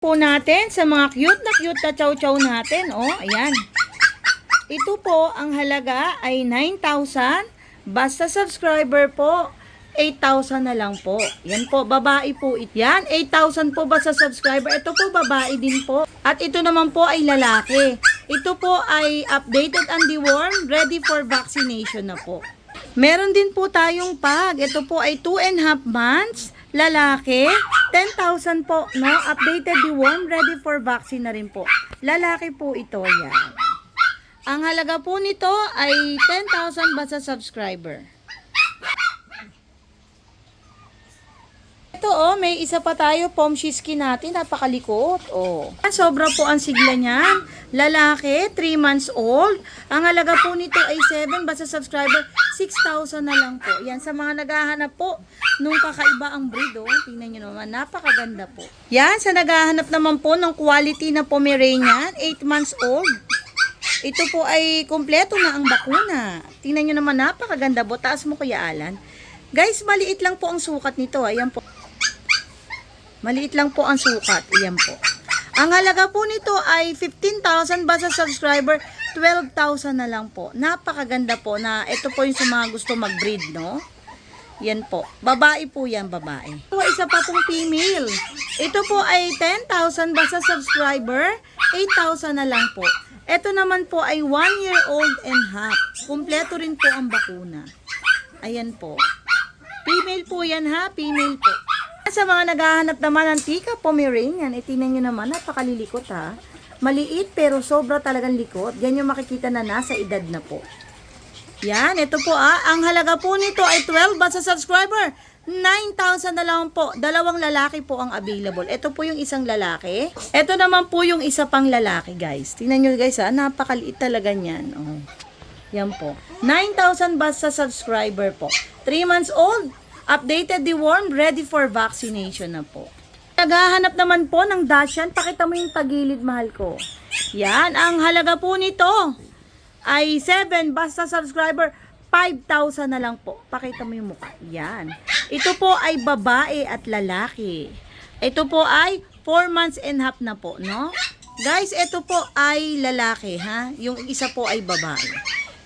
Po natin sa mga cute na chow-chow natin. Oh, ayan. Ito po, ang halaga ay 9,000. Basta subscriber po, 8,000 na lang po. Yan po, babae po ito. Yan, 8,000 po basta subscriber. Ito po, babae din po. At ito naman po ay lalaki. Ito po ay updated and dewormed, ready for vaccination na po. Meron din po tayong pag. Ito po ay 2.5 months. Lalaki, 10,000 po, no? Updated, dewormed, ready for vaccine na rin po. Lalaki po ito, yan. Ang halaga po nito ay 10,000 basta subscriber. Ito, oh, may isa pa tayo, Pomshiski natin, napakalikot, oh. Sobra po ang sigla niyan. Lalaki, 3 months old. Ang halaga po nito ay 7 basta subscriber, 6,000 na lang po. Yan, sa mga naghahanap po nung kakaiba ang breed, oh. Tingnan nyo naman, napakaganda po. Yan, sa naghahanap naman po ng quality na Pomeranian, 8 months old. Ito po ay kumpleto na ang bakuna. Tingnan nyo naman, napakaganda po. Taas mo, Kuya Alan. Guys, maliit lang po ang sukat nito. Ayan po. Maliit lang po ang sukat. Ayan po. Ang halaga po nito ay 15,000 basta subscriber, 12,000 na lang po. Napakaganda po na ito po yung sa mga gusto mag-breed, no? Yan po. Babae po yan, babae. Ito, isa pa pong female. Ito po ay 10,000 basta subscriber, 8,000 na lang po. Ito naman po ay 1 year old and half. Kumpleto rin po ang bakuna. Ayan po. Female po yan, ha? Female po. Sa mga naghahanap naman ng Tika Pomeranian, itinan nyo naman, napakalilikot, ha? Maliit pero sobra talagang likot. Yan yung makikita na nasa edad na po. Yan, ito po, ang halaga po nito ay 12 basta subscriber. 9,000 na lang po. Dalawang lalaki po ang available. Ito po yung isang lalaki. Ito naman po yung isa pang lalaki, guys. Tingnan nyo, guys, ha? Napakaliit talaga niyan. Oh. Yan po. 9,000 basta subscriber po. 3 months old. Updated, dewormed, ready for vaccination na po. Naghahanap naman po ng Dachshund. Pakita mo yung tagilid, mahal ko. Yan, ang halaga po nito ay 7 basta subscriber, 5,000 na lang po. Pakita mo yung mukha. Yan. Ito po ay babae at lalaki. Ito po ay 4 months and half na po, no? Guys, ito po ay lalaki, ha? Yung isa po ay babae.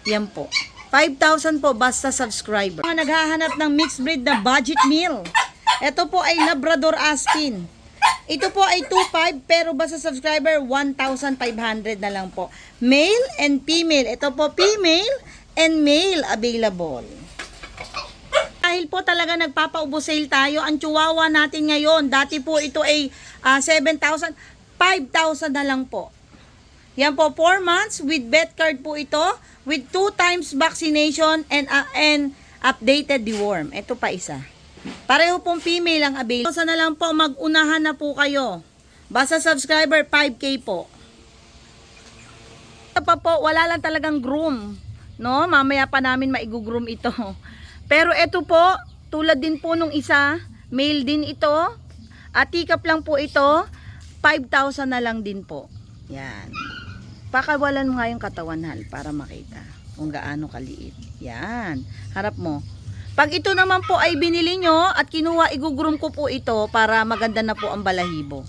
Yan po. 5,000 po basta subscriber. Mga naghahanap ng mixed breed na budget meal. Ito po ay Labrador Aspen. Ito po ay 2,500 pero basta subscriber 1,500 na lang po. Male and female. Ito po female and male available. Dahil po talaga nagpapaubos sale tayo, ang chihuahua natin ngayon, dati po ito ay 7,000, 5,000 na lang po. Yan po, 4 months with vet card po ito, with 2 times vaccination and updated deworm. Ito pa isa. Pareho pong female ang available. Sana lang po, mag-unahan na po kayo. Basta subscriber, 5K po. Ito pa po, wala lang talagang groom. No? Mamaya pa namin maigugroom ito. Pero ito po, tulad din po nung isa, male din ito. At tikap lang po ito, 5,000 na lang din po. Yan. Pakawalan mo nga yung katawan, hal, para makita kung gaano kaliit. Yan. Harap mo. Pag ito naman po ay binili nyo at kinuha, igugroom ko po ito para maganda na po ang balahibo.